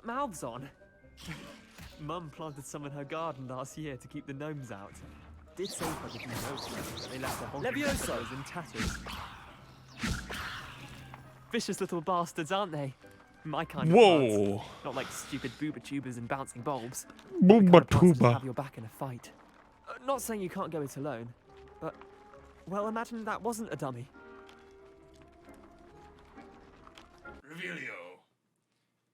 got mouths on. Mum planted some in her garden last year to keep the gnomes out. Did save her the few notes, but they left the whole Levioso in tatters. Vicious little bastards, aren't they? My kind of plants. Whoa. Not like stupid booba tubers and bouncing bulbs. Booba The kind of plants that tuba. have your back in a fight. Not saying you can't go it alone, but, well, imagine that wasn't a dummy. Revelio.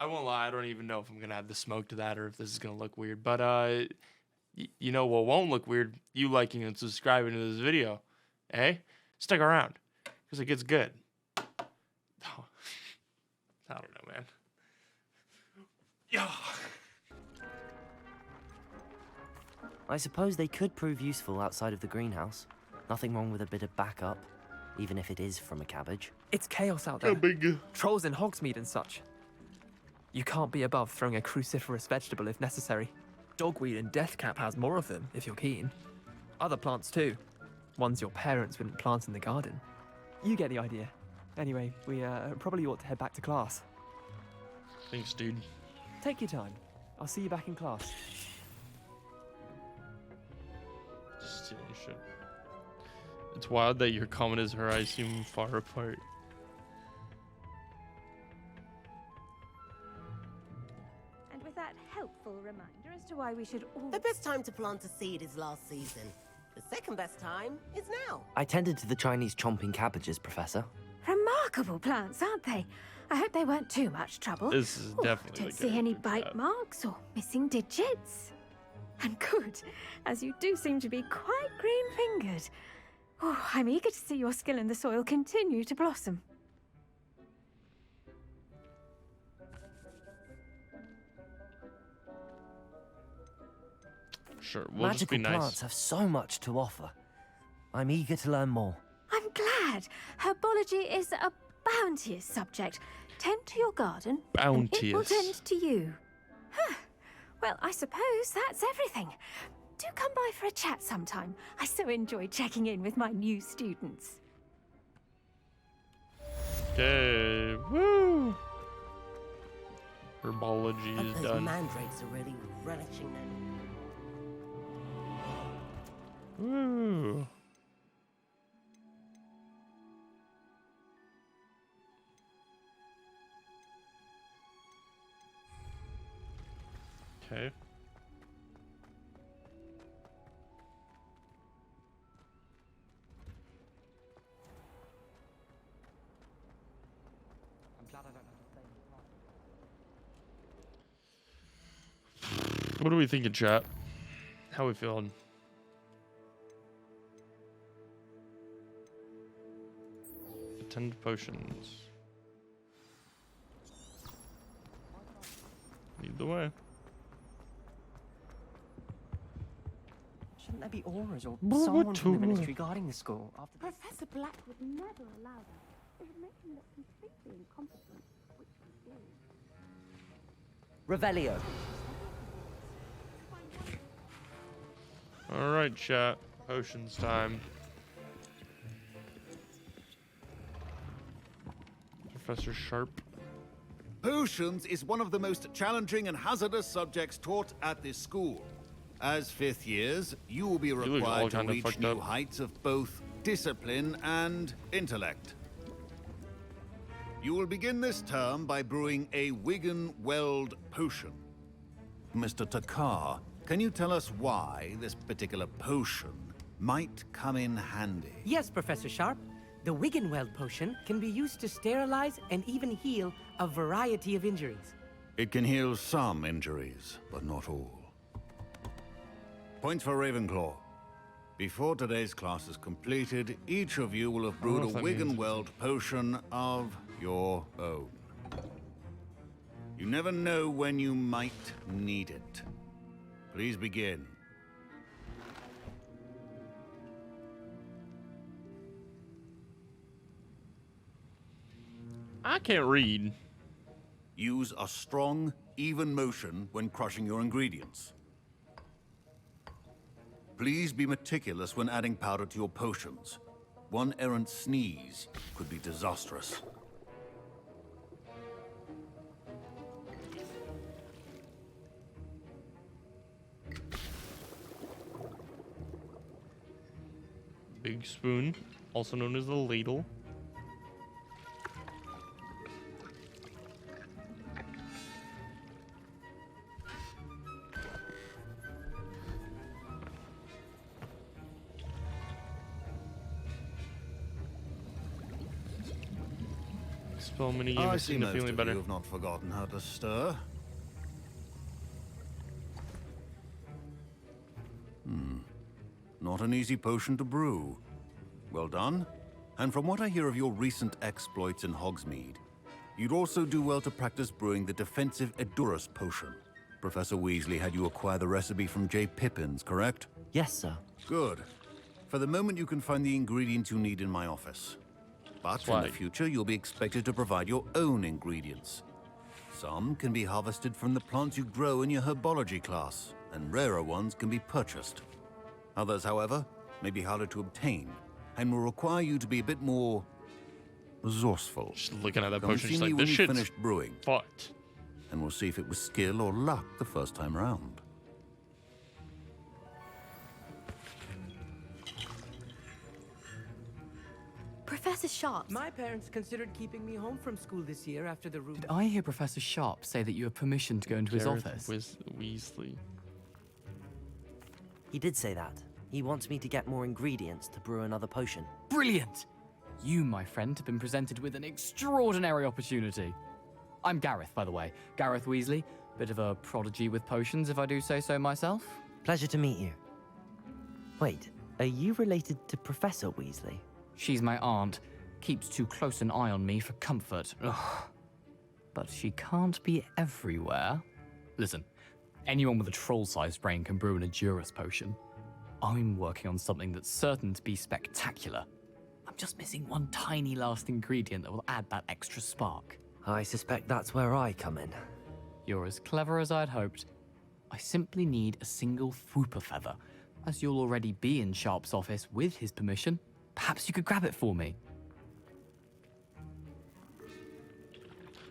I won't lie, I don't even know if I'm gonna add the smoke to that or if this is gonna look weird. But you know what won't look weird? You liking and subscribing to this video, eh? Stick around, cause it gets good. Oh, I don't know, man. Yeah. I suppose they could prove useful outside of the greenhouse. Nothing wrong with a bit of backup, even if it is from a cabbage. It's chaos out there. Big. Trolls in Hogsmeade and such. You can't be above throwing a cruciferous vegetable if necessary. Dogweed and deathcap has more of them, if you're keen. Other plants too. Ones your parents wouldn't plant in the garden. You get the idea. Anyway, we probably ought to head back to class. Thanks, dude. Take your time. I'll see you back in class. Stealing shit. It's wild that your comment is her eyes seem far apart. And with that helpful reminder as to why we should all... The best time to plant a seed is last season. The second best time is now. I tended to the Chinese chomping cabbages, Professor. Remarkable plants, aren't they? I hope they weren't too much trouble. This is definitely Don't the see any character bite tab. marks or missing digits. And good, as you do seem to be quite green-fingered. Oh, I'm eager to see your skill in the soil continue to blossom. Sure, we'll just Magical be nice. plants have so much to offer. I'm eager to learn more. I'm glad. Herbology is a bounteous subject. Tend to your garden, and it will Bounteous. tend to you. Huh. Well, I suppose that's everything. Do come by for a chat sometime. I so enjoy checking in with my new students. Okay, woo! Herbology But is those done. mandrakes are really relishing them. Woo! Okay. I'm glad I don't have to stay in class. What are we thinking, chat? How we feeling? Attend potions. Lead the way. Shouldn't there be auras or Booba someone from the tuba. ministry guarding the school after this? Professor Black would never allow that. It would make him look completely incompetent, which he is. Revelio. Alright, chat. Potions time. Professor Sharp. Potions is one of the most challenging and hazardous subjects taught at this school. As fifth years, you will be look all required to kinda reach fucked new up. heights of both discipline and intellect. You will begin this term by brewing a Wigan-Weld potion. Mr. Takar, can you tell us why this particular potion might come in handy? Yes, Professor Sharp. The Wiggenweld potion can be used to sterilize and even heal a variety of injuries. It can heal some injuries, but not all. Point for Ravenclaw. Before today's class is completed, each of you will have I don't know brewed if a that means Wiggenweld potion of your own. You never know when you might need it. Please begin. I can't read. Use a strong, even motion when crushing your ingredients. Please be meticulous when adding powder to your potions. One errant sneeze could be disastrous. big spoon, also known as the ladle. Spell minigame I is see seem to most feeling of better. you have not forgotten how to stir. Not an easy potion to brew. Well done. And from what I hear of your recent exploits in Hogsmeade, you'd also do well to practice brewing the defensive Edurus potion. Professor Weasley had you acquire the recipe from J. Pippin's, correct? Yes, sir. Good. For the moment, you can find the ingredients you need in my office. But in Swag. the future, you'll be expected to provide your own ingredients. Some can be harvested from the plants you grow in your herbology class, and rarer ones can be purchased. Others, however, may be harder to obtain, and will require you to be a bit more resourceful. Just looking at that Come potion, see just me like, when this you've shit's finished brewing, fucked. and we'll see if it was skill or luck the first time round. Professor Sharp. My parents considered keeping me home from school this year after the room. Did I hear Professor Sharp say that you have permission to go into his Gareth office? Weasley. He did say that. He wants me to get more ingredients to brew another potion. Brilliant! You, my friend, have been presented with an extraordinary opportunity. I'm Gareth, by the way. Gareth Weasley. Bit of a prodigy with potions, if I do say so myself. Pleasure to meet you. Wait, are you related to Professor Weasley? She's my aunt. Keeps too close an eye on me for comfort. Ugh. But she can't be everywhere. Listen, anyone with a troll-sized brain can brew an Edurus potion. I'm working on something that's certain to be spectacular. I'm just missing one tiny last ingredient that will add that extra spark. I suspect that's where I come in. You're as clever as I'd hoped. I simply need a single Fwooper feather. As you'll already be in Sharp's office with his permission, perhaps you could grab it for me.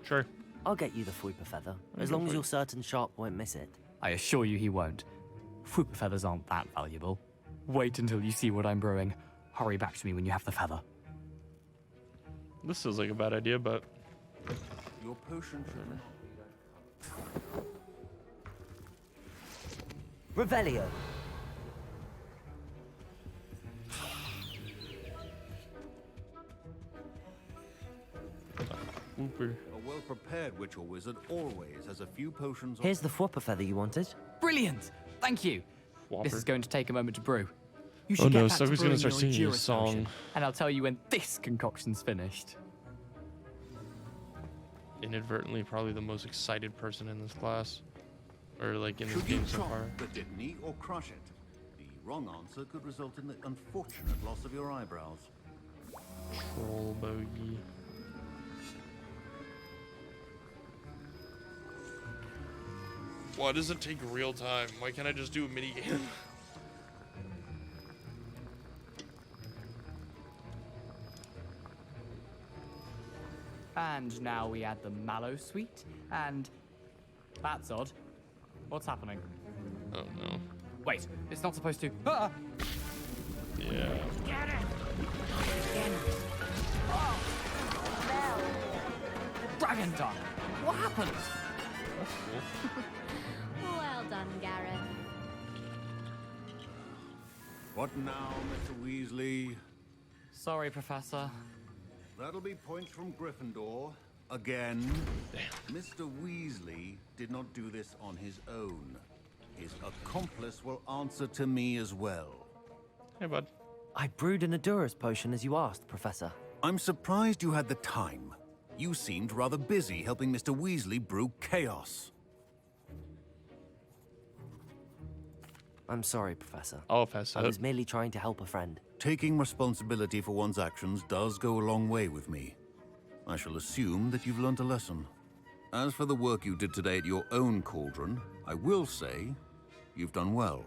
Sure. I'll get you the Fwooper feather, as long as you're certain Sharp won't miss it. I assure you he won't. Fwooper feathers aren't that valuable. Wait until you see what I'm brewing. Hurry back to me when you have the feather. This feels like a bad idea, but Your potion Revelio. Whooper. A well-prepared witch or wizard always has a few potions. Here's the Fwooper feather you wanted. Brilliant! Thank you. Whopper. This is going to take a moment to brew. You Oh should no, get back to Sophie's gonna brewing start your singing a Edurus song. potion, and I'll tell you when this concoction's finished. Inadvertently, probably the most excited person in this class, or like in this Should you game so chop far. the Dittany or crush it? The wrong answer could result in the unfortunate loss of your eyebrows. Troll bogey. Why does it take real time? Why can't I just do a mini game? And now we add the mallow sweet, and that's odd. What's happening? Oh no. Wait, it's not supposed to. Ah! Yeah. Dragon Dung! What happened? That's cool. Well done, Gareth. What now, Mr. Weasley? Sorry, Professor. That'll be points from Gryffindor. Again. Mr. Weasley did not do this on his own. His accomplice will answer to me as well. Hey, bud. I brewed an Edurus potion as you asked, Professor. I'm surprised you had the time. You seemed rather busy helping Mr. Weasley brew chaos. I'm sorry, Professor. I'll pass I it. was merely trying to help a friend. Taking responsibility for one's actions does go a long way with me. I shall assume that you've learnt a lesson. As for the work you did today at your own cauldron, I will say you've done well.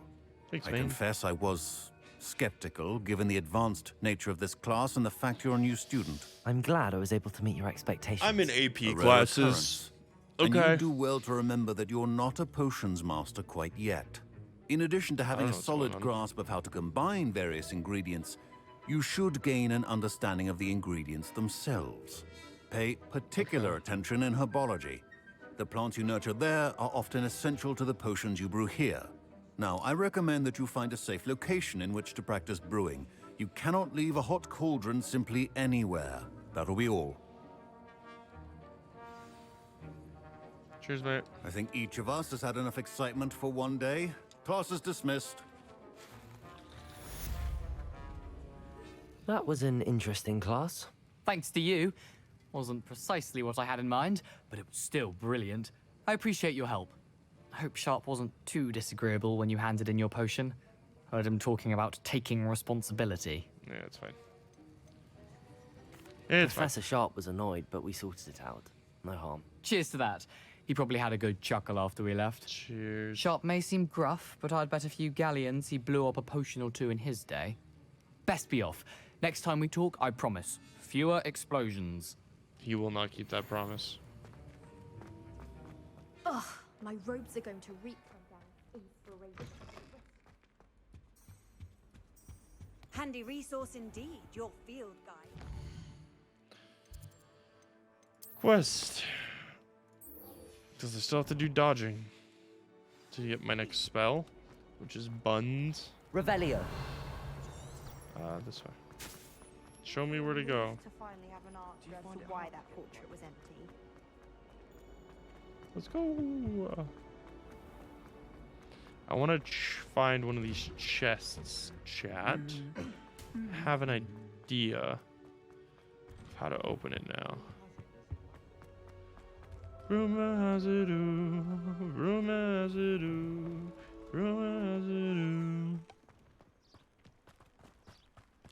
Thanks, I man. confess I was skeptical, given the advanced nature of this class and the fact you're a new student. I'm glad I was able to meet your expectations. I'm in AP A rare classes. occurrence. And Okay. you do well to remember that you're not a potions master quite yet. In addition to having know a what's solid going on. grasp of how to combine various ingredients, You should gain an understanding of the ingredients themselves. Pay particular attention in herbology. The plants you nurture there are often essential to the potions you brew here. Now, I recommend that you find a safe location in which to practice brewing. You cannot leave a hot cauldron simply anywhere. That'll be all. Cheers, mate. I think each of us has had enough excitement for one day. Class is dismissed. That was an interesting class. Thanks to you. Wasn't precisely what I had in mind, but it was still brilliant. I appreciate your help. I hope Sharp wasn't too disagreeable when you handed in your potion. Heard him talking about taking responsibility. Yeah, it's fine. It's fine. Professor Sharp was annoyed, but we sorted it out. No harm. Cheers to that. He probably had a good chuckle after we left. Cheers. Sharp may seem gruff, but I'd bet a few galleons he blew up a potion or two in his day. Best be off. Next time we talk, I promise. Fewer explosions. He will not keep that promise. Ugh, my robes are going to reek from that inspiration. Handy resource indeed, your field guide. Quest. Because I still have to do dodging to get my next spell, which is buns. Revelio. This way. Show me where to go. To finally have an answer as to why that portrait was empty. Let's go. I want to find one of these chests, chat. Have an idea of how to open it now. Rumor has it do, rumor has it do, rumor has it do.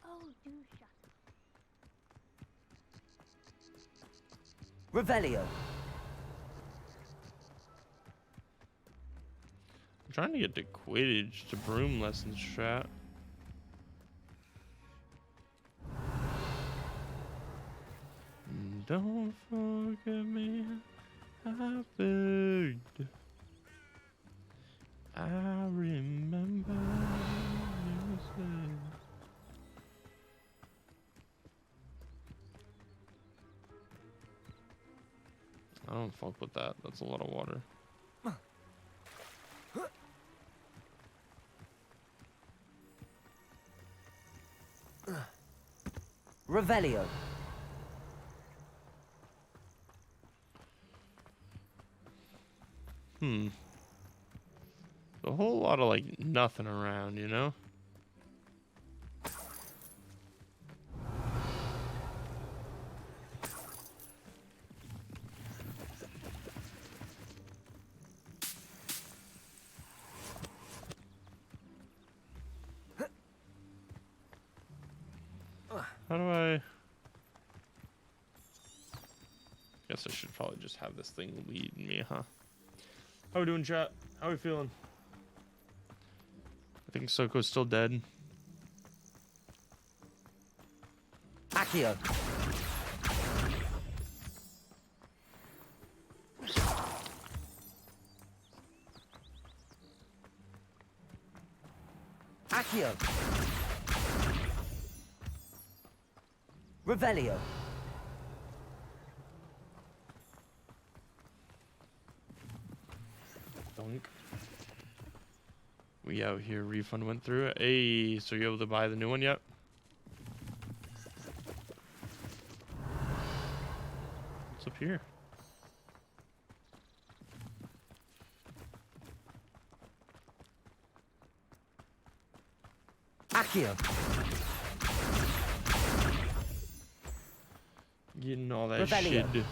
Oh, do shut up. Revelio. I'm trying to get to Quidditch to broom lessons, chat. Don't forget me, I begged. I remember you said. I don't fuck with that. That's a lot of water. Revelio. A whole lot of like nothing around, you know? How do I... Guess I should probably just have this thing lead me, huh? How we doing, chat? How we feeling? I think Soko's still dead. Accio. Accio. Revelio. Dunk. We out here. Refund went through it. Hey, so you able to buy the new one yet? What's up here? Accio. Getting all that Revelio. shit.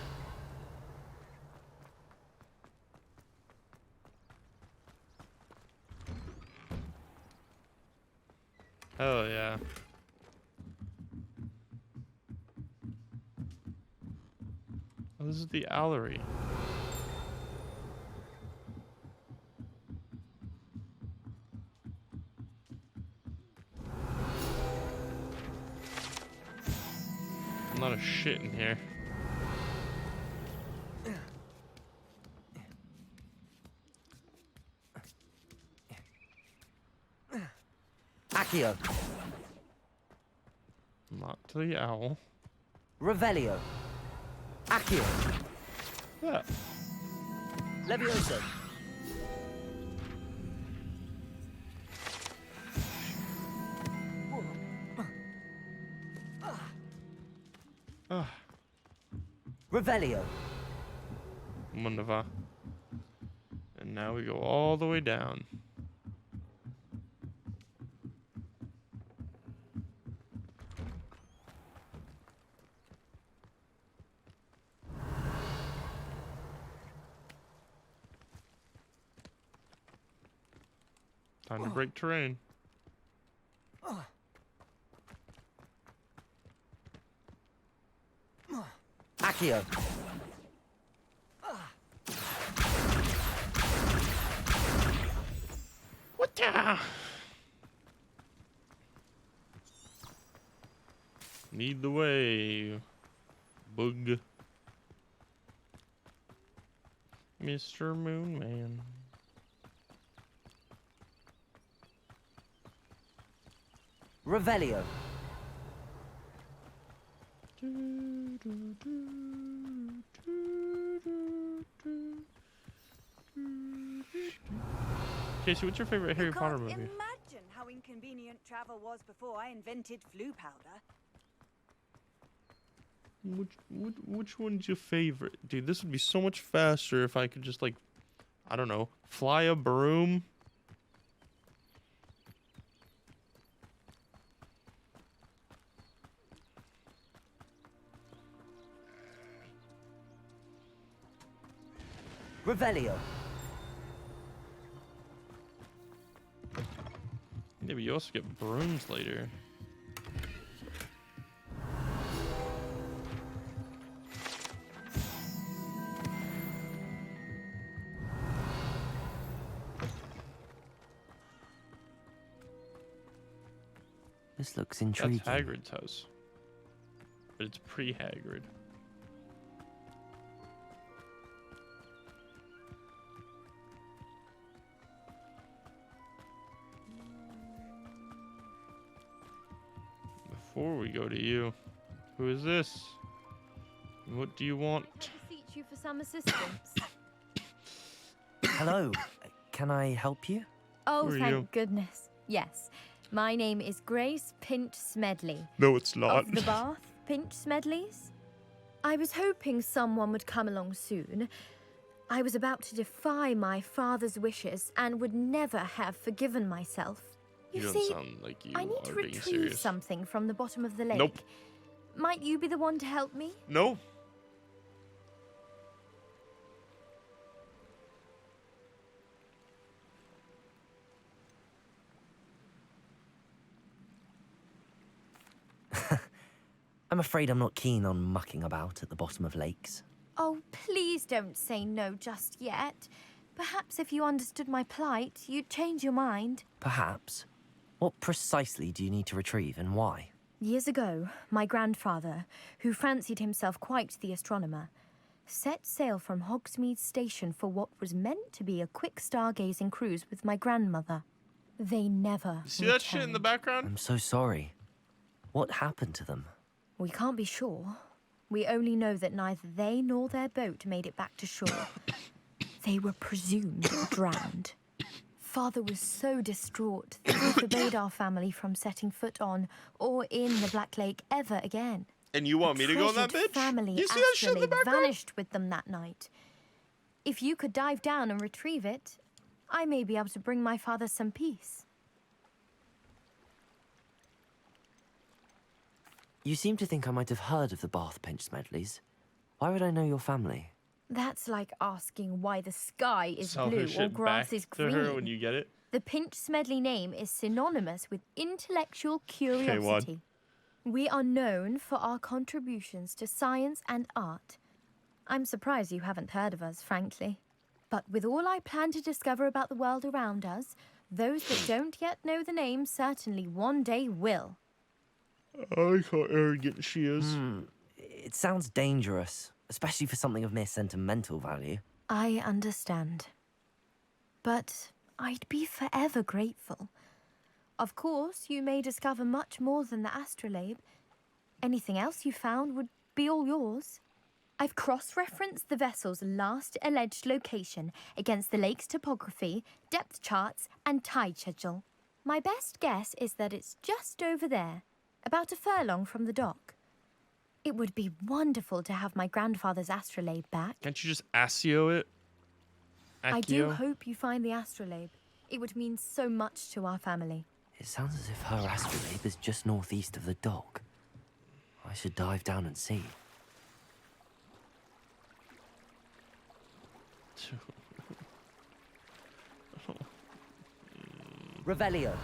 Hell yeah. Oh, this is the Allery. A lot of shit in here. Accio. to the owl. Revelio. Accio. Yeah. Levioso. Revelio. Wunderbar. And now we go all the way down. Time to break terrain. Accio. What the? Lead the way, bug. Mr. Moonman. Revelio. Casey, what's your favorite Harry Potter movie? Imagine how inconvenient travel was before I invented flu powder. Which one's your favorite? Dude, this would be so much faster if I could just, like, I don't know, fly a broom. Revelio. Yeah, but you also get brooms later. This looks intriguing. That's Hagrid's house. But it's pre-Hagrid. Before we go to you, who is this? What do you want? Beseech you for some assistance. Hello. Can I help you? Oh, Who are thank you? goodness. Yes. My name is Grace Pinch Smedley. No, it's not. Of the Bath Pinch Smedleys. I was hoping someone would come along soon. I was about to defy my father's wishes and would never have forgiven myself. You don't see, sound like you I need to are being retrieve serious. something from the bottom of the lake. Nope. Might you be the one to help me? No. I'm afraid I'm not keen on mucking about at the bottom of lakes. Oh, please don't say no just yet. Perhaps if you understood my plight, you'd change your mind. Perhaps. What precisely do you need to retrieve and why? Years ago, my grandfather, who fancied himself quite the astronomer, set sail from Hogsmeade Station for what was meant to be a quick stargazing cruise with my grandmother. They never See that shit in the returned. background? I'm so sorry. What happened to them? We can't be sure. We only know that neither they nor their boat made it back to shore. They were presumed drowned. Father was so distraught that he forbade our family from setting foot on or in the Black Lake ever again. And you want me to go in that Treasured bitch? family You see that shit in the astrolabe background? vanished with them that night. If you could dive down and retrieve it, I may be able to bring my father some peace. You seem to think I might have heard of the Bath Pinch Smedleys. Why would I know your family? That's like asking why the sky is Sell her blue or shit grass back is to green. her when you get it. The Pinch Smedley name is synonymous with intellectual one. curiosity. We are known for our contributions to science and art. I'm surprised you haven't heard of us, frankly. But with all I plan to discover about the world around us, those that don't yet know the name certainly one day will. I like how arrogant she is. It sounds dangerous, especially for something of mere sentimental value. I understand. But I'd be forever grateful. Of course, you may discover much more than the astrolabe. Anything else you found would be all yours. I've cross-referenced the vessel's last alleged location against the lake's topography, depth charts, and tide schedule. My best guess is that it's just over there, about a furlong from the dock. It would be wonderful to have my grandfather's astrolabe back. Can't you just Accio it? I do Accio? hope you find the astrolabe. It would mean so much to our family. It sounds as if her astrolabe is just northeast of the dock. I should dive down and see. Revelio.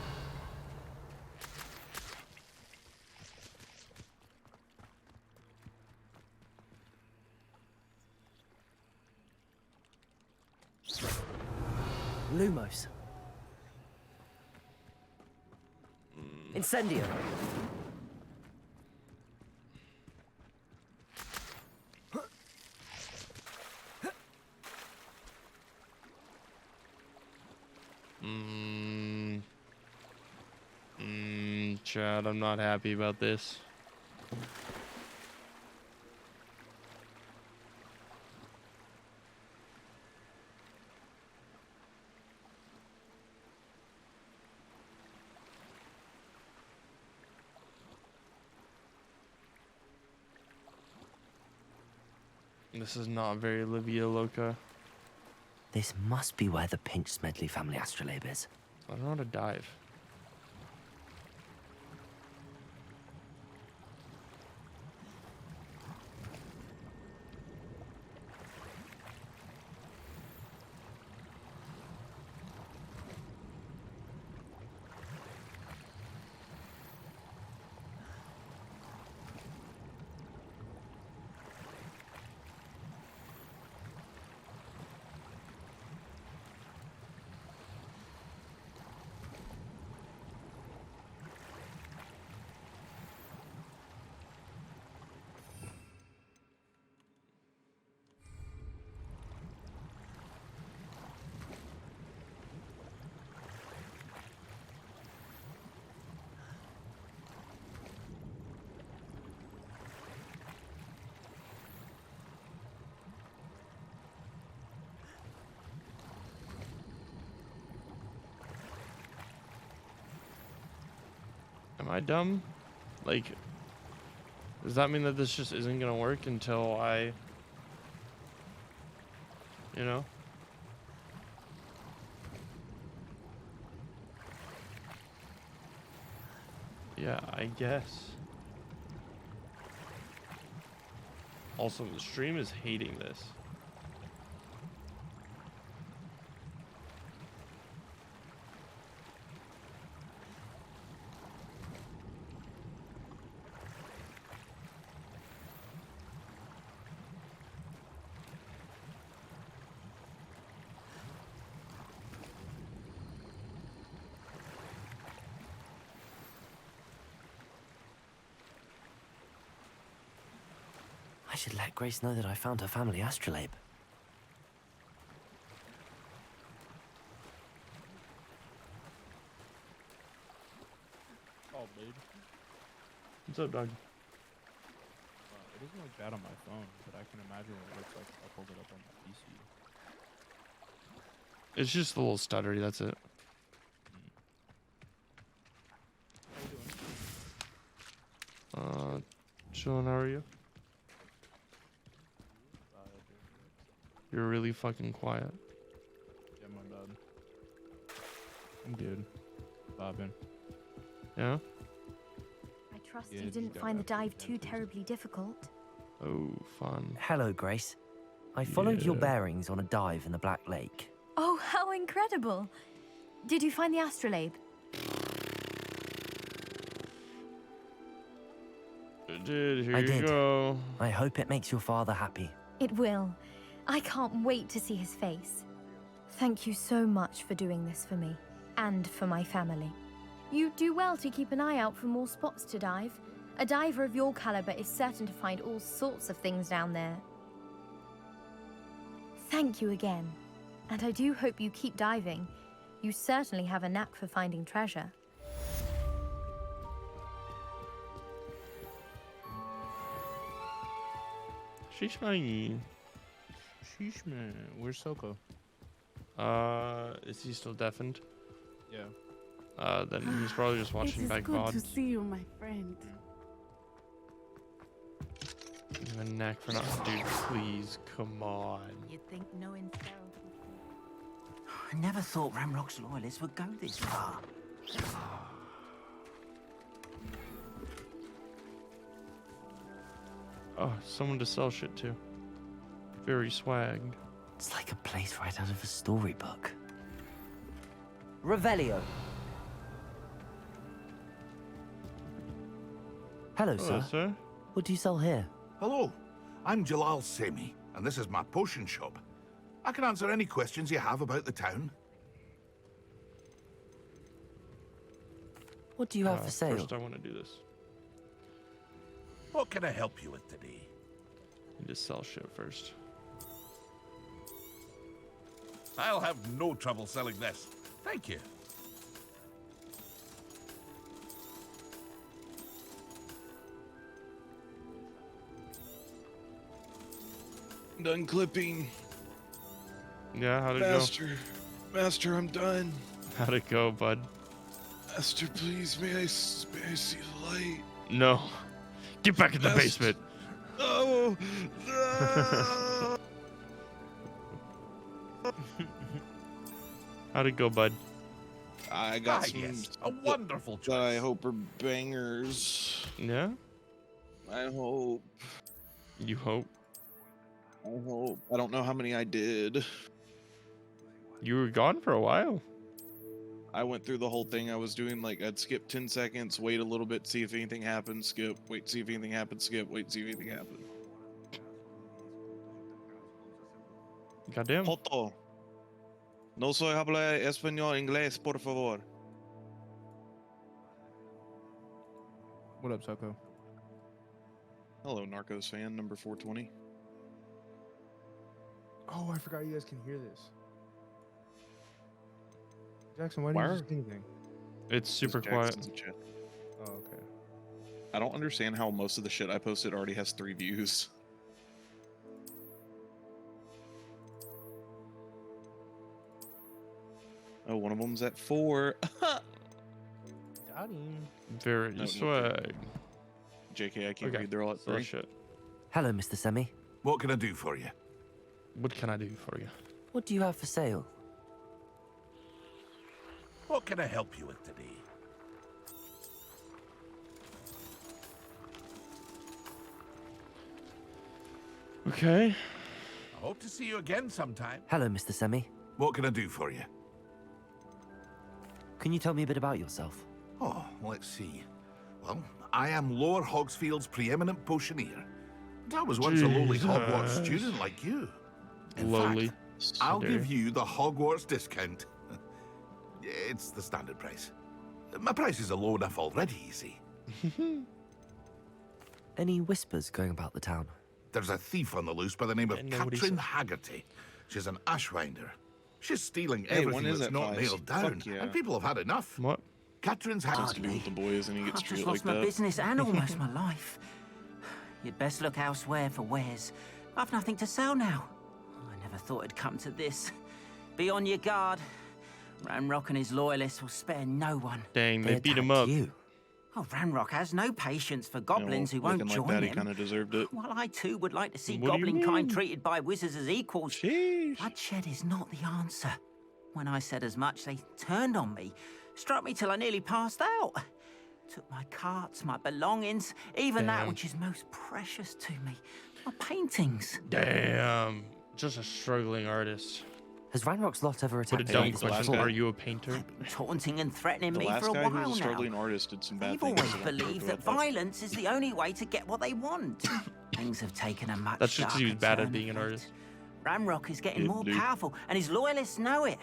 Lumos. Incendio. Chad, I'm not happy about this. This is not very Livia Loca. This must be where the Pinch Smedley family astrolabe is. I don't know how to dive. Am I dumb? Like, does that mean that this just isn't gonna work until I, you know? Yeah, I guess. Also, the stream is hating this. I should let Grace know that I found her family astrolabe. Oh, babe. What's up, dog? It doesn't look bad on my phone, but I can imagine what it looks like if I pulled it up on my PC. It's just a little stuttery, that's it. How you doing? Chillin', how are you? You're really fucking quiet. Yeah, my bad. I'm good. Bobbing. Yeah? I trust Yeah, you just didn't got find the back from dive too dentist. terribly difficult. Oh, fun. Hello, Grace. I followed your Yeah. bearings on a dive in the Black Lake. Oh, how incredible! Did you find the astrolabe? Dude, here I you did. go. I hope it makes your father happy. It will. I can't wait to see his face. Thank you so much for doing this for me, and for my family. You do well to keep an eye out for more spots to dive. A diver of your caliber is certain to find all sorts of things down there. Thank you again, and I do hope you keep diving. You certainly have a knack for finding treasure. Sheesh man. Sheesh, man. Where's Soko? Is he still deafened? Yeah. Then he's probably just watching back It is good to VOD. see you, my friend. Give him a knack for not. Dude, please, come on. You'd think knowing Sarah. I never thought Ramrock's loyalists would go this far. Oh, someone to sell shit to. Very swagged. It's like a place right out of a storybook. Revelio. Hello, Hello, sir. sir. What do you sell here? Hello, I'm Jalal Semi, and this is my potion shop. I can answer any questions you have about the town. What do you have for sale? First, I want to do this. What can I help you with today? Need to sell shit first. I'll have no trouble selling this. Thank you. Done clipping. Yeah, how'd it Master, I'm done. go? How'd it go, bud? Master, please, may I see the light? No. Get back in the Master. basement. Oh, no. How'd it go, bud? I got some yes, a wonderful choice. that I hope are bangers. Yeah? I hope. You hope? I hope. I don't know how many I did. You were gone for a while. I went through the whole thing. I was doing like I'd skip 10 seconds, wait a little bit, see if anything happened, skip, wait, see if anything happened, skip, wait, see if anything happened. Goddamn. Joto. No soy habla español inglés, por favor. What up, Soko? Hello, Narcos fan number 420. Oh, I forgot you guys can hear this. Jackson, why Why didn't are- you say anything? It's super Jackson's quiet. in chat. Oh, okay. I don't understand how most of the shit I posted already has 3 views. Oh, one of them's at 4. Got him. Very No, no, swag. JK, I can't Okay, read. They're all at sell 3. shit. Hello, Mr. Semi. What can I do for you? What can I do for you? What do you have for sale? What can I help you with today? Okay. I hope to see you again sometime. Hello, Mr. Semi. What can I do for you? Can you tell me a bit about yourself? Oh, let's see. Well, I am Lower Hogsfield's preeminent potioneer. And I was once a lowly Hogwarts Jesus. student like you. In Lowly. fact, I'll give you the Hogwarts discount. It's the standard price. My prices are low enough already, you see. Any whispers going about the town? There's a thief on the loose by the name of Yeah, nobody Katrin said- Haggerty. She's an ashwinder. She's stealing Hey, everything when is that's that not five? nailed Fuck down. yeah. And people have had enough. What? Katrin's Has Haggerty. to be with the boys and he gets I've just treated lost like my that. business and almost my life. You'd best look elsewhere for wares. I've nothing to sell now. I never thought it'd come to this. Be on your guard. Ranrock and his loyalists will spare no one. Dang, they beat him up. You. Oh, Ranrock has no patience for goblins who won't looking join like that, he him. kind of deserved it. Well, I too would like to see What do you goblin kind mean? treated by wizards as equals. Sheesh. Bloodshed is not the answer. When I said as much, they turned on me, struck me till I nearly passed out. Took my carts, my belongings, even that Damn. which is most precious to me, my paintings. Damn. Just a struggling artist. Has Ranrock's lot ever What a attacked dumb anyone question. before? Are you a painter? Taunting and threatening The me last for a guy who while was a now. struggling artist did some bad They've things. always so I don't believed care that about violence is the only way to get what they want. Things have taken a much That's just 'cause he was darker bad at turn being an of artist. late. Ranrock is getting Yeah, more dude. powerful, and his loyalists know it.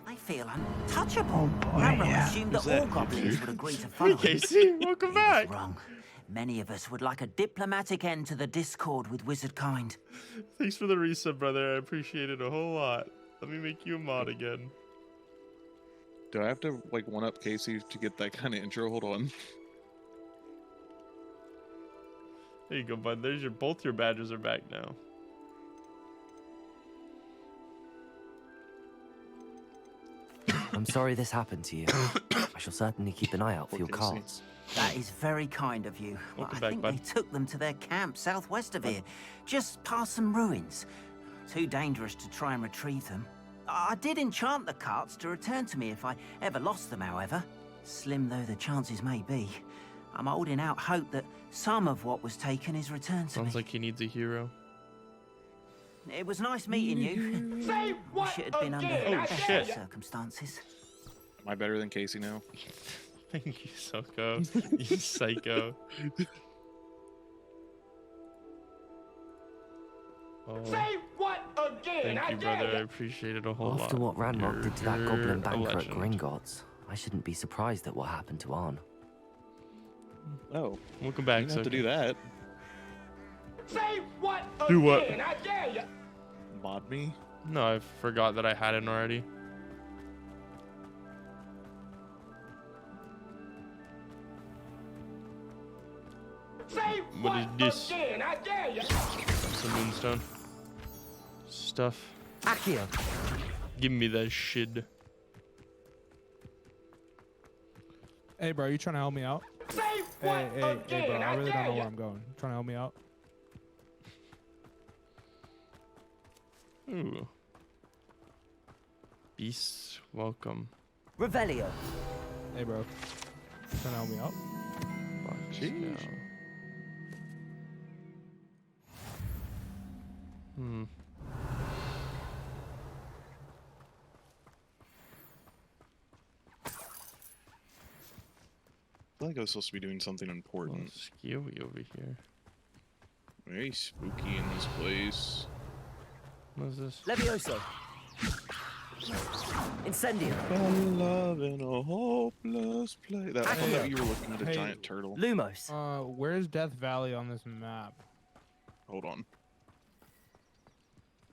They feel untouchable. Ranrock assumed Who's that that? all goblins Dude. would agree to follow him. Casey, welcome He was back. wrong. Many of us would like a diplomatic end to the discord with wizard kind. Thanks for the resub, brother. I appreciate it a whole lot. Let me make you a mod again. Do I have to like one up Casey to get that kind of intro? Hold on. There you go, bud. There's your both your badges are back now. I'm sorry this happened to you. I shall certainly keep an eye out for your cards. That is very kind of you. Welcome I back, think bud. they took them to their camp southwest of here, just past some ruins. Too dangerous to try and retrieve them. I did enchant the carts to return to me if I ever lost them, however. Slim though the chances may be, I'm holding out hope that some of what was taken is returned to me. Sounds like he needs a hero. It was nice meeting you. Say what Wish it had been under again? I better dare ya. circumstances. Am I better than Casey now? Thank you, Soko. You psycho. Oh, Say what again? thank you, brother. I appreciate it a whole lot. After what Ranrock did to that You're goblin a banker at legend. Gringotts, I shouldn't be surprised at what happened to Arn. Oh, Welcome back, you don't have to Soko. do that. Say what Do what? again? I dare ya. Mod me? No, I forgot that I had it already. Say What is this? again? I dare ya. Some moonstone stuff. Accio! Give me that shit. Hey, bro, you trying to help me out? Say Hey, what hey, again? bro, I really don't know dare where ya. I'm going. You trying to help me out? Ooh. Beasts, welcome. Revelio! Hey, bro. You trying to help me out? Box Sheesh. cow. Hmm. I feel like I was supposed to be doing something important. Skewy over here. Very spooky in this place. What is this? Levioso! Incendio! Love in a hopeless place. That, I thought that you were looking at a Hey. giant turtle. Lumos! Where's Death Valley on this map? Hold on.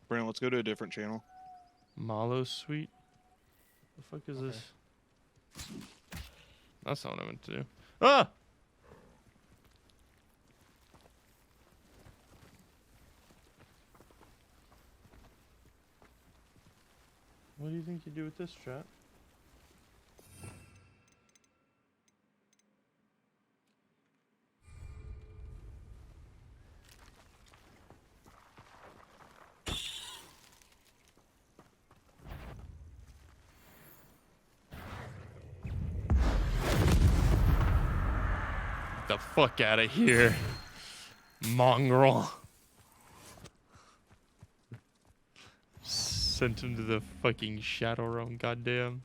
Brandon, let's go to a different channel. Malo Sweet? The fuck is this? That's not what I meant to do. Ah! What do you think you do with this trap? Get the fuck out of here, mongrel. Sent him to the fucking Shadow Realm, goddamn.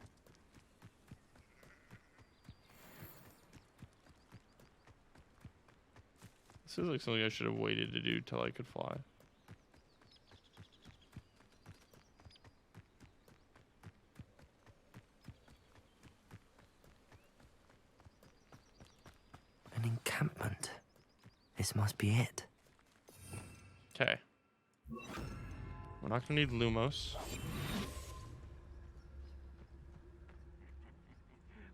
This feels like something I should have waited to do till I could fly. An encampment. This must be it. Okay. We're not gonna need Lumos.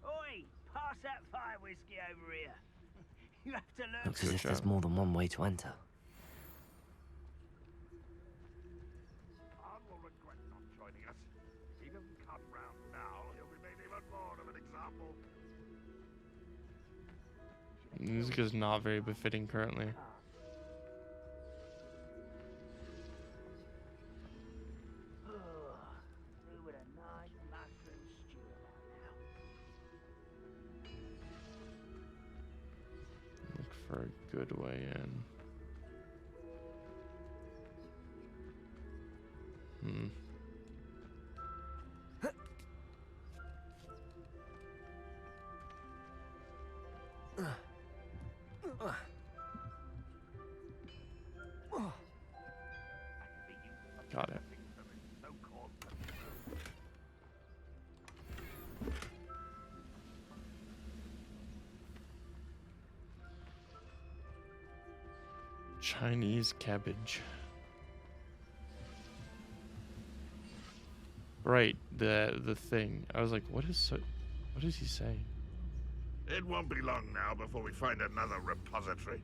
Oi, pass that fire whiskey over here. You have to learn. Looks as if there's more than one way to enter. Arn will regret not joining us. If he doesn't come round now, he'll be made even more of an example. Music is not very befitting currently. Look for a good way in. Hmm. Got it. Chinese cabbage. Right, the thing. I was like, what is he saying? It won't be long now before we find another repository.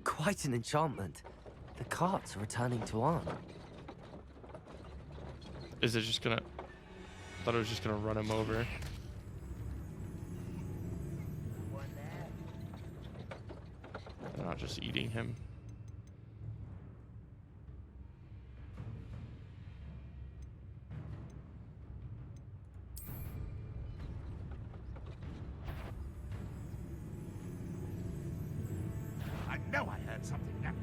Quite an enchantment. The carts are returning to Arn. Is it just gonna... I thought it was just gonna run him over. They're not just eating him. I know I heard something after.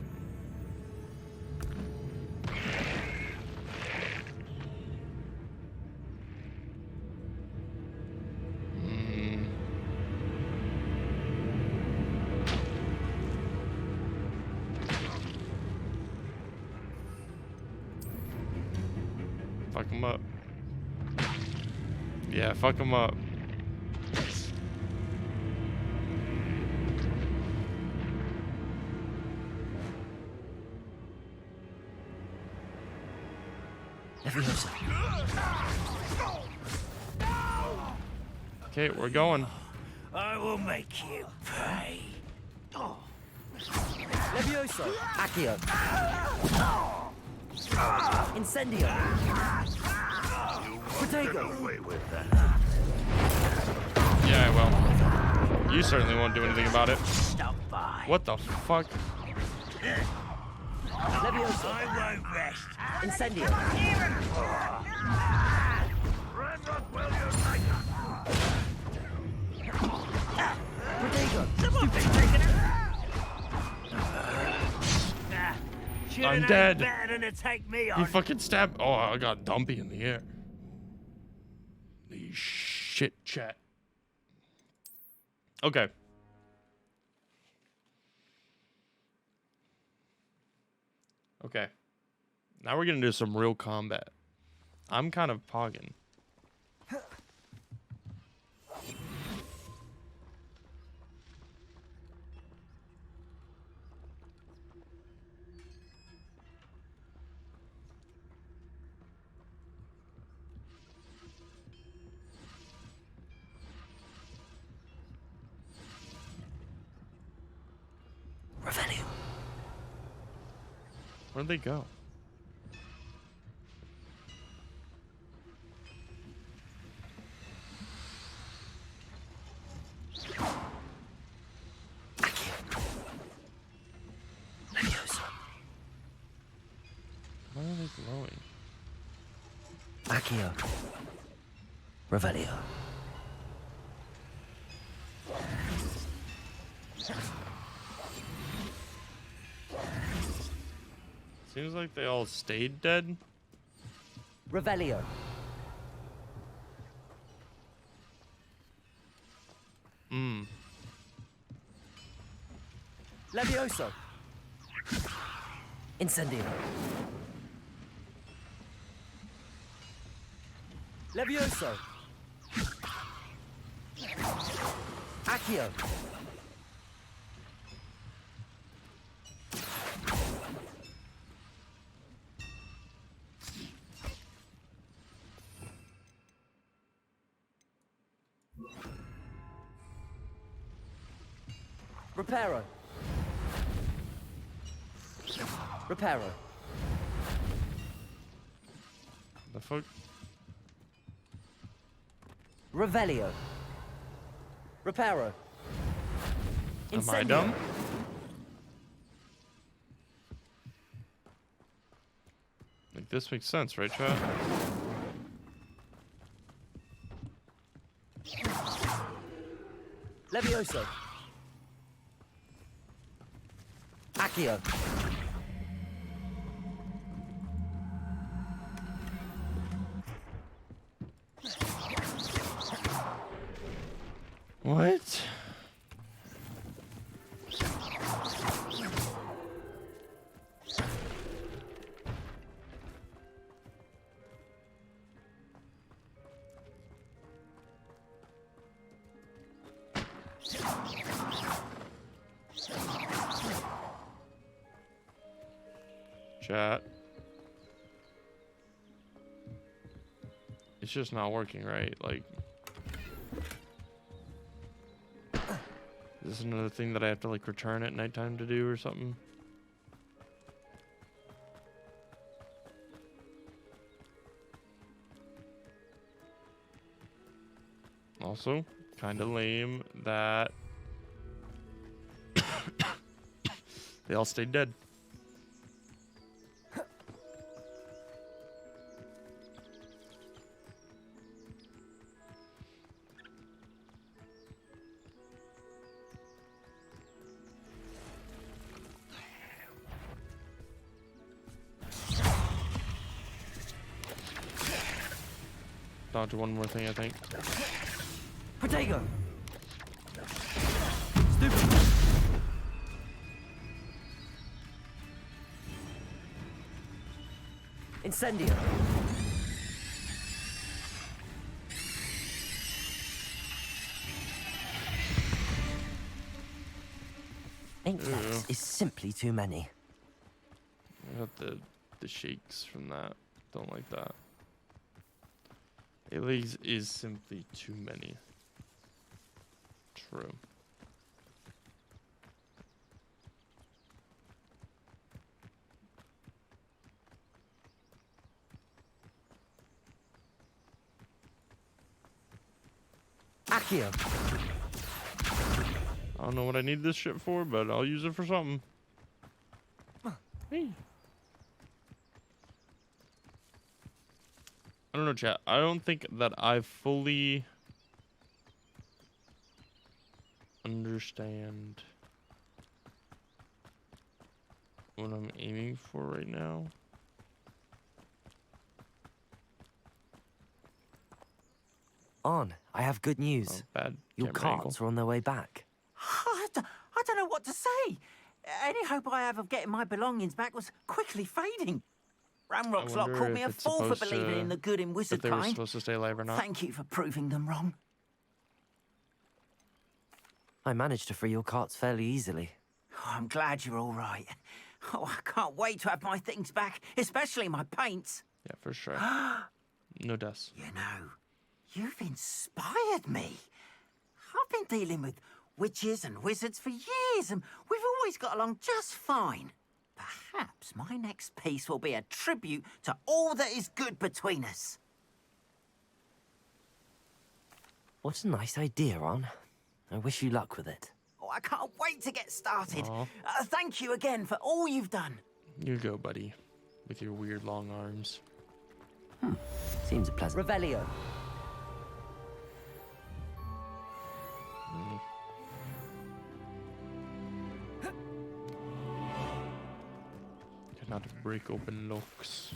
Fuck him up. Yeah, fuck him up. Okay, we're going. I will make you pay. Levioso! Accio! Incendio! Protego! Away with that. Yeah, well. You certainly won't do anything about it. What the fuck? Levioso! I won't rest. Incendio! I'm dead. Better than to take me on. He fucking stabbed. Oh, I got Dumpy in the air. The shit chat. Okay. Okay. Now we're gonna do some real combat. I'm kind of pogging. Revelio. Where'd they go? Why are they glowing? Accio. Revelio. Seems like they all stayed dead. Revelio. Levioso. Incendio. Levioso. Accio. Reparo. Reparo. The fuck? Revelio. Reparo. Am I dumb? Like, this makes sense, right, chat? Levioso. Accio. What? Chat. It's just not working right. Like, Is this another thing that I have to like return at nighttime to do or something? Also, kind of lame that they all stayed dead. Down to one more thing, I think. Protego! Stupid! Incendio! Ink flaps is simply too many. I got the shakes from that. Don't like that. Illegs is simply too many. True. Accio! I don't know what I need this shit for, but I'll use it for something. Hey. I don't know, chat. I don't think that I fully understand what I'm aiming for right now. On, I have good news. Bad Your camera carts are on their way back. I don't know what to say. Any hope I have of getting my belongings back was quickly fading. Ramrock's lot wonder called me if a it's fool for supposed believing to- in the good in if wizard they were kind. supposed to stay alive or not. Thank you for proving them wrong. I managed to free your carts fairly easily. Oh, I'm glad you're all right. Oh, I can't wait to have my things back, especially my paints. Yeah, for sure. No deaths. You know, you've inspired me. I've been dealing with witches and wizards for years, and we've always got along just fine. Perhaps my next piece will be a tribute to all that is good between us. What a nice idea, Ron. I wish you luck with it. Oh, I can't wait to get started. Aw. Thank you again for all you've done. You go, buddy. With your weird long arms. Seems a pleasant. Revelio. Cannot break open locks.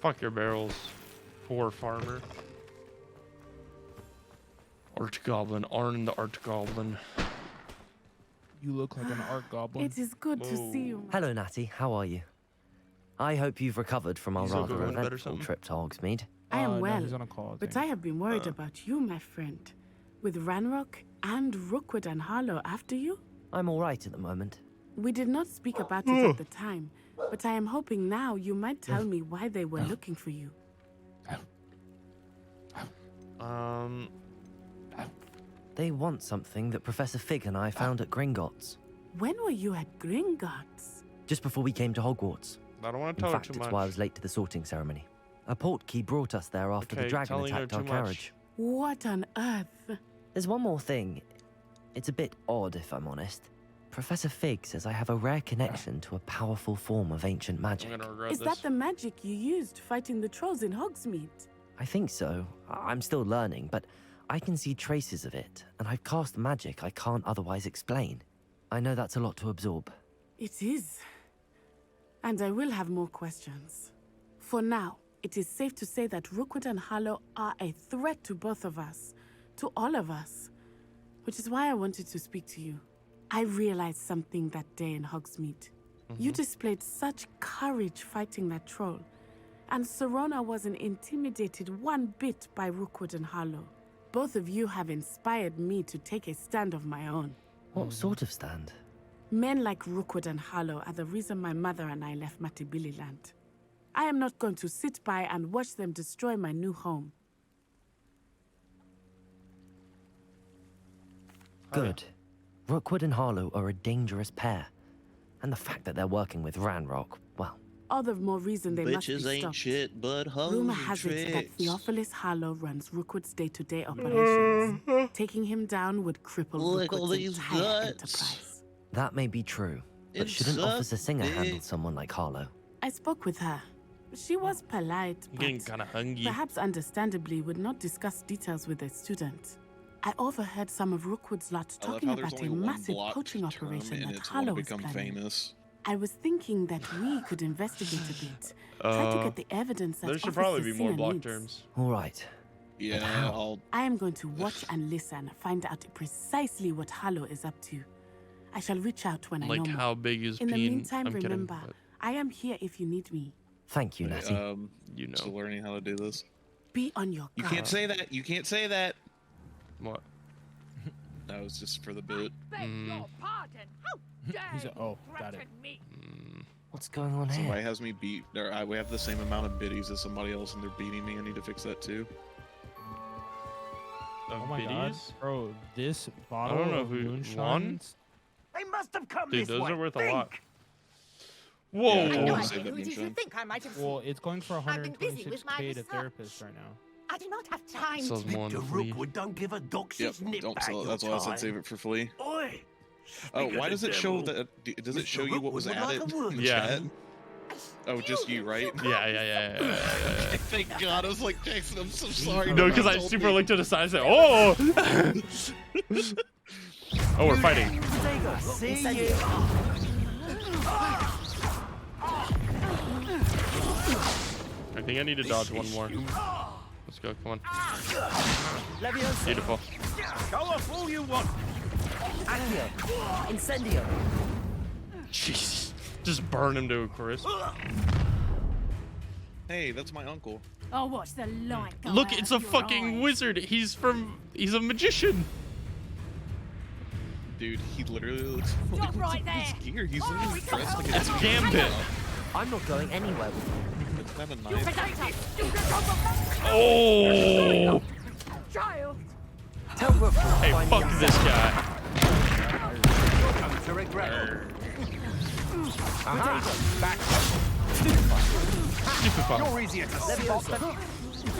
Fuck your barrels. Poor farmer. Art Goblin. Arn the Art Goblin. You look like an art goblin. It is good to see you. Hello, Natty. How are you? I hope you've recovered from our He's okay rather with bed or eventful something? trip to Hogsmeade. I am No, well, he's on a call, I but think. I have been worried about you, my friend. With Ranrock and Rookwood and Harlow after you? I'm all right at the moment. We did not speak about it at the time, but I am hoping now you might tell me why they were looking for you. They want something that Professor Fig and I found at Gringotts. When were you at Gringotts? Just before we came to Hogwarts. I don't want to In tell her fact, too it's much. why I was late to the sorting ceremony. A portkey brought us there after Okay, the dragon telling her attacked our too much. carriage. What on earth? There's one more thing. It's a bit odd, if I'm honest. Professor Fig says I have a rare connection to a powerful form of ancient magic. I'm gonna regret Is this. that the magic you used fighting the trolls in Hogsmeade? I think so. I'm still learning, but I can see traces of it, and I've cast magic I can't otherwise explain. I know that's a lot to absorb. It is. And I will have more questions. For now, it is safe to say that Rookwood and Harlow are a threat to both of us, to all of us, which is why I wanted to speak to you. I realized something that day in Hogsmeade. You displayed such courage fighting that troll, And Serona wasn't intimidated one bit by Rookwood and Harlow. Both of you have inspired me to take a stand of my own. What sort of stand? Men like Rookwood and Harlow are the reason my mother and I left Matibili land. I am not going to sit by and watch them destroy my new home. Good. Rookwood and Harlow are a dangerous pair. And the fact that they're working with Ranrock, well... All the more reason they must be Bitches ain't stopped. shit but hoes Rumor and has it that tricks. Theophilus Harlow runs Rookwood's day-to-day operations. Taking him down would cripple Look, all Rookwood's these entire guts. enterprise. That may be true. But It's shouldn't so Officer Singer handle big. someone like Harlow? I spoke with her. She was polite, I'm getting but kind of hungry. perhaps understandably would not discuss details with a student. I overheard some of Rookwood's lot I love talking how there's about a only one massive blocked poaching term operation and that it's one Harlow is become planning. famous. I was thinking that we could investigate a bit. Try to get the evidence that There should Officer probably be more Singer block needs. terms. All right. Yeah, I'll... I am going to watch and listen, find out precisely what Harlow is up to. I shall reach out when I know Like, more. how big is In the Peen? meantime, I'm kidding, remember, but I am here if you need me. Thank you, Natty. you know. Still learning how to do this. Be on your You guard. can't say that. You can't say that. What? That was just for the bit. Your pardon. How dare He's a, oh, you got it. threaten me? What's going on here? Somebody has me beat. We have the same amount of biddies as somebody else, and they're beating me. I need to fix that too. Oh my god, bro! This I bottle don't know of who moonshine. won. They must have come Dude, this those way. are worth a Think. lot. Yeah, Whoa! I I know know I I saved did. that Who did you moonshine. think I might have seen? Well, it's going for I've been busy with my 126k to research. therapists right now. I do not have time Sells to... more on the Victor flea. Rookwood don't give a duck's Yep, nip don't back sell it. your That's why I said time. save it for flea. Oi! Oh, Speak of why the does it show devil, that? Does it Mr. show you what was Rookwood would like added a word in the Yeah. chat? Oh, just you, right? Yeah. Thank God. I was like, Jackson, I'm so sorry. No, because I super looked to the side and said, "Oh!" Oh, we're fighting. See you. I think I need to dodge one more. Let's go. Come on. Leviosa. Beautiful. Go off all you want. Accio. Incendio. Jeez. Just burn him to a crisp. Hey, that's my uncle. Oh, watch the light go Look, out it's of a your fucking eyes. wizard. He's a magician. Dude, he literally looks Stop right his there. gear. He's Oh, literally we dressed like It's a Gambit. I'm not going anywhere with you. Does it have a You knife? potato. You get Oh! child. Tell Rookwood to Hey, find me fuck a this cell. guy. Come to regret. Back. Stupid fuck. You're easier to spot than...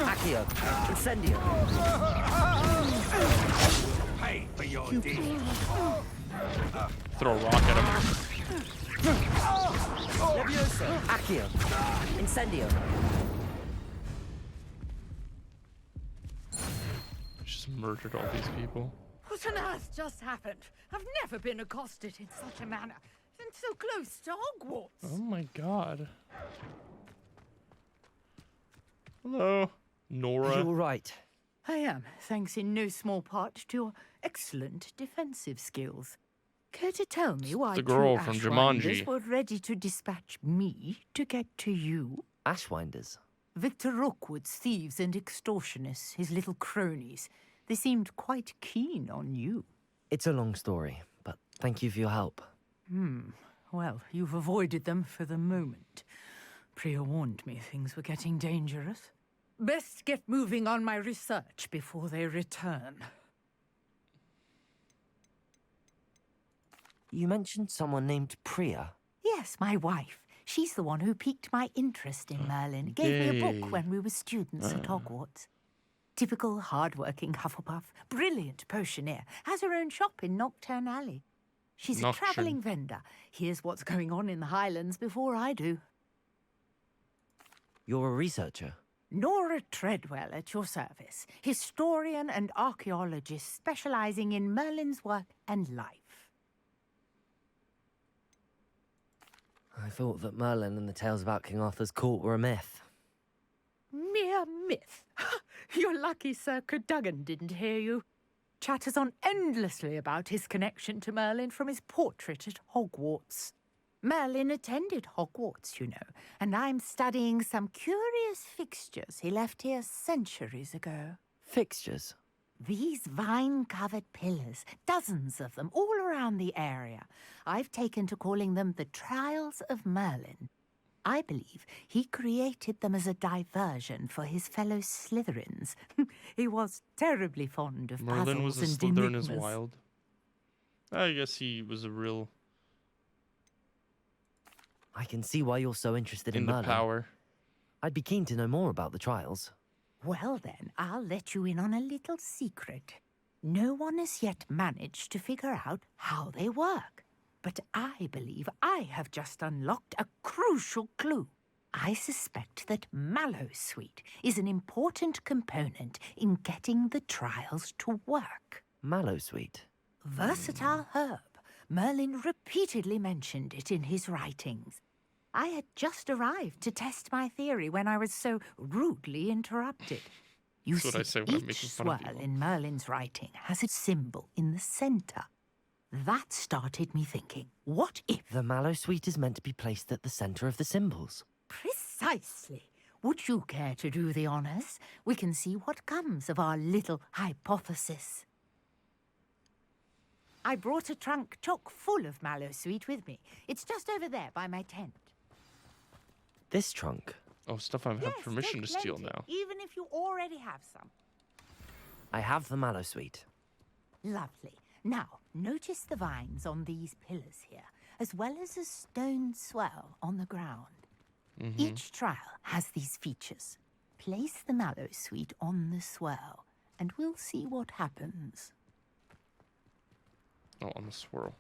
Accio. Incendio. Pay for your deed. Throw a rock at him. Leviosa. Accio. Incendio. Just murdered all these people. What on earth just happened? I've never been accosted in such a manner. And so close to Hogwarts. Oh my god. Hello, Are Nora. you all right? I am, thanks in no small part to your excellent defensive skills. Care to tell me why the girl two from Ashwinders Jumanji. were ready to dispatch me to get to you? Ashwinders? Victor Rookwood's thieves and extortionists, his little cronies. They seemed quite keen on you. It's a long story, but thank you for your help. Well, you've avoided them for the moment. Priya warned me things were getting dangerous. Best get moving on my research before they return. You mentioned someone named Priya. Yes, my wife. She's the one who piqued my interest in Merlin. Gave me a Yay. book when we were students at Hogwarts. Typical hard-working Hufflepuff, brilliant potioneer, has her own shop in Knockturn Alley. She's a Knockturn. travelling vendor. Hears what's going on in the Highlands before I do. You're a researcher. Nora Treadwell at your service, historian and archaeologist specialising in Merlin's work and life. I thought that Merlin and the tales about King Arthur's court were a myth. Mere myth. You're lucky Sir Cadogan didn't hear you. Chatters on endlessly about his connection to Merlin from his portrait at Hogwarts. Merlin attended Hogwarts, you know, and I'm studying some curious fixtures he left here centuries ago. Fixtures? These vine-covered pillars, dozens of them, all around the area. I've taken to calling them the Trials of Merlin. I believe he created them as a diversion for his fellow Slytherins. He was terribly fond of Merlin was puzzles a and Slytherin as enigmas. wild. I guess he was a real I can see why you're so interested in into Merlin. power. I'd be keen to know more about the trials. Well then, I'll let you in on a little secret. No one has yet managed to figure out how they work. But I believe I have just unlocked a crucial clue. I suspect that Mallowsweet is an important component in getting the trials to work. Mallowsweet? Versatile herb. Merlin repeatedly mentioned it in his writings. I had just arrived to test my theory when I was so rudely interrupted. You That's what I see, say when I'm each making fun of swirl you. in Merlin's writing has a symbol in the center. That started me thinking, what if... The Mallowsweet is meant to be placed at the center of the symbols. Precisely. Would you care to do the honors? We can see what comes of our little hypothesis. I brought a trunk chock full of Mallowsweet with me. It's just over there by my tent. This trunk? Oh, stuff I have Yes, permission take to steal plenty, now. even if you already have some. I have the Mallowsweet. Lovely. Now, notice the vines on these pillars here, as well as a stone swell on the ground. Each trial has these features. Place the Mallowsweet on the swirl, and we'll see what happens. Oh, on the swirl.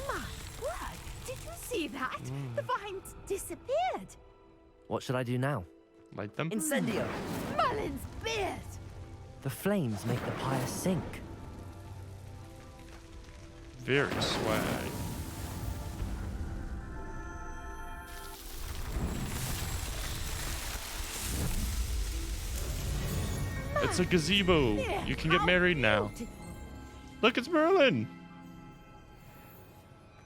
My word! Did you see that? The vines disappeared. What should I do now? Light them? Incendio! Merlin's beard! The flames make the pyre sink. Very swag. It's a gazebo. You can get married now. Look, it's Merlin.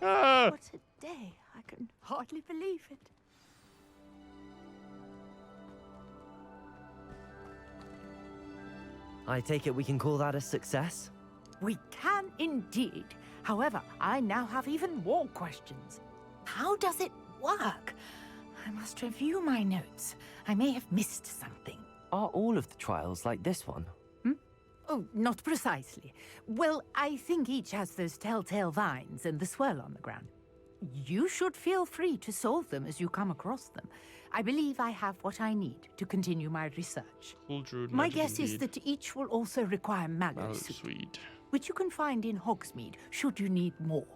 Ah! What a day. I can hardly believe it. I take it we can call that a success? We can indeed. However, I now have even more questions. How does it work? I must review my notes. I may have missed something. Are all of the trials like this one? Oh, not precisely. Well, I think each has those telltale vines and the swirl on the ground. You should feel free to solve them as you come across them. I believe I have what I need to continue my research. Cool druid My magic guess is indeed. that each will also require Mallowsweet, Sweet. which you can find in Hogsmeade should you need more.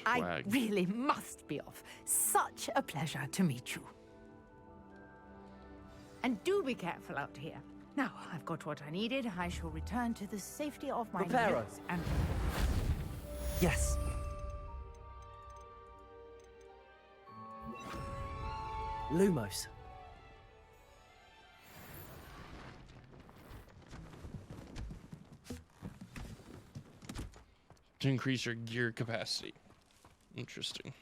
I Swag. really must be off. Such a pleasure to meet you. And do be careful out here. Now, I've got what I needed. I shall return to the safety of my Reparo. notes and... Yes. Lumos. To increase your gear capacity. Interesting.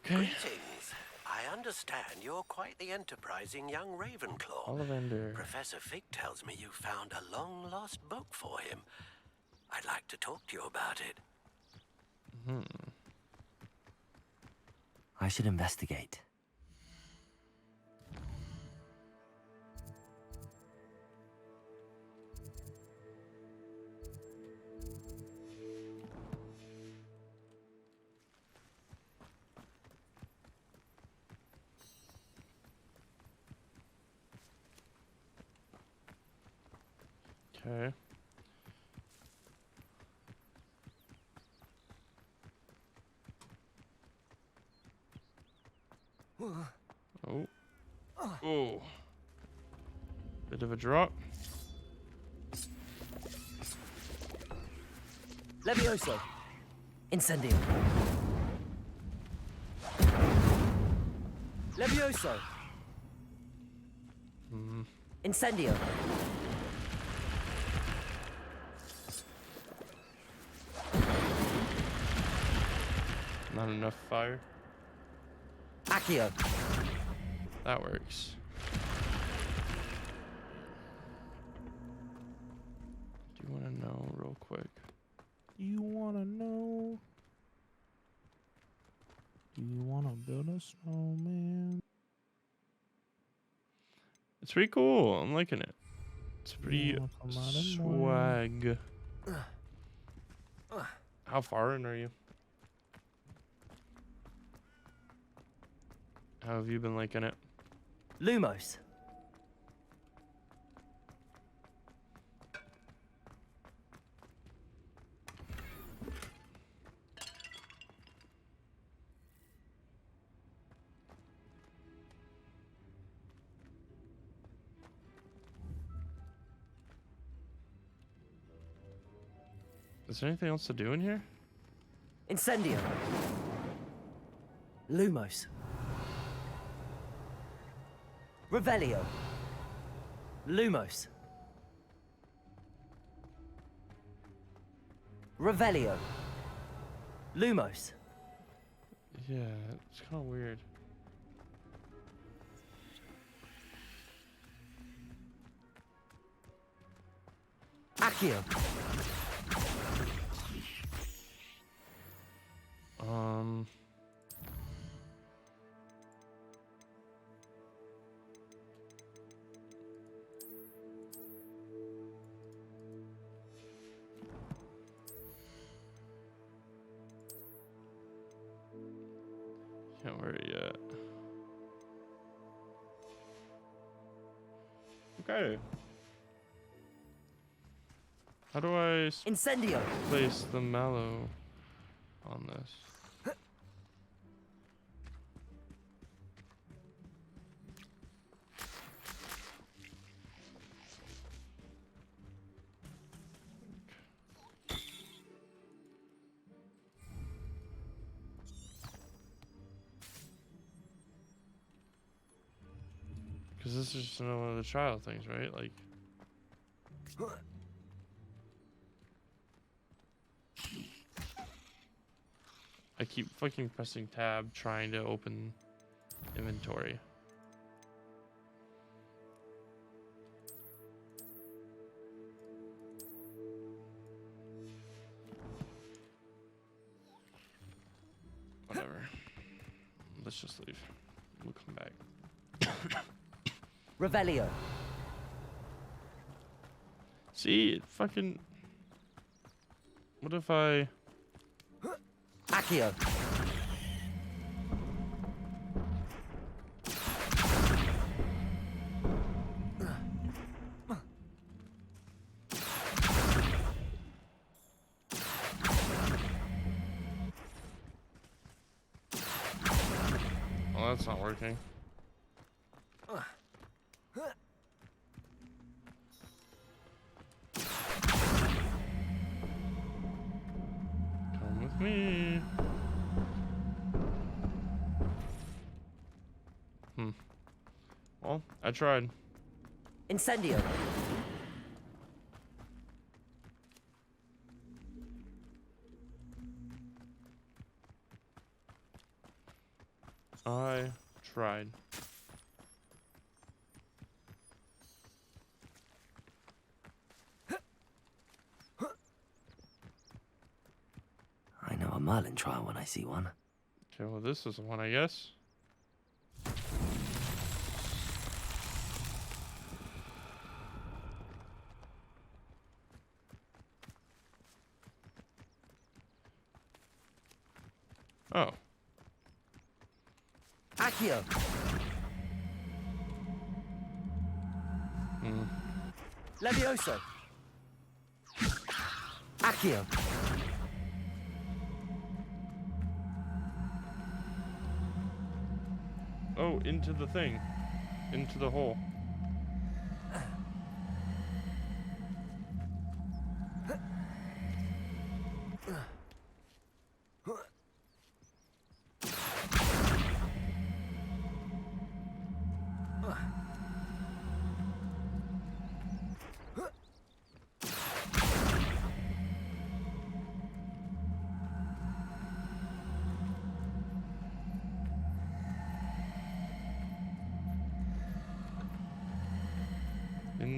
Okay. Greetings. I understand you're quite the enterprising young Ravenclaw. Ollivander. Professor Fig tells me you found a long-lost book for him. I'd like to talk to you about it. I should investigate. Okay. Oh. Oh. Bit of a drop. Levioso. Incendio. Levioso. Incendio. Not enough fire. Accio. That works. Do you want to know real quick? You wanna know? Do you wanna build a snowman? It's pretty cool. I'm liking it. It's pretty wanna come out and mourn? swag. How far in are you? How have you been liking it? Lumos. Is there anything else to do in here? Incendio. Lumos. Revelio. Lumos. Revelio. Lumos. Yeah, it's kind of weird. Accio. Can't worry yet. Okay. How do I Incendio. place the mallow on this? Because this is just another one of the trial things, right? Like. I keep fucking pressing tab trying to open inventory. Whatever. Let's just leave. We'll come back. Revelio. See, it fucking. What if I. Accio. Oh, that's not working. Come with me. Well, I tried. Incendio. I tried. I know a Merlin trial when I see one. Okay, well, this is one, I guess. Oh. Accio. Levioso. Accio. Oh, into the thing. Into the hole.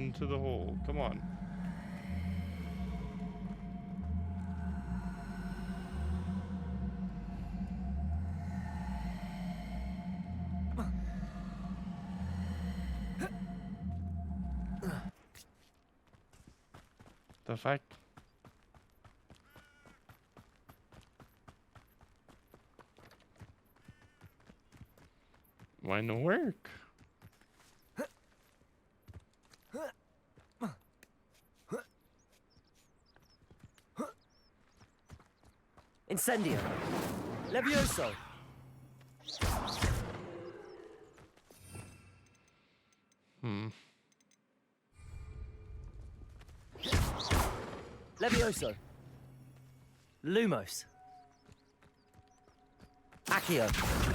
into the hole. Come on. The fuck? Why no work? Incendio. Levioso. Levioso. Lumos. Accio.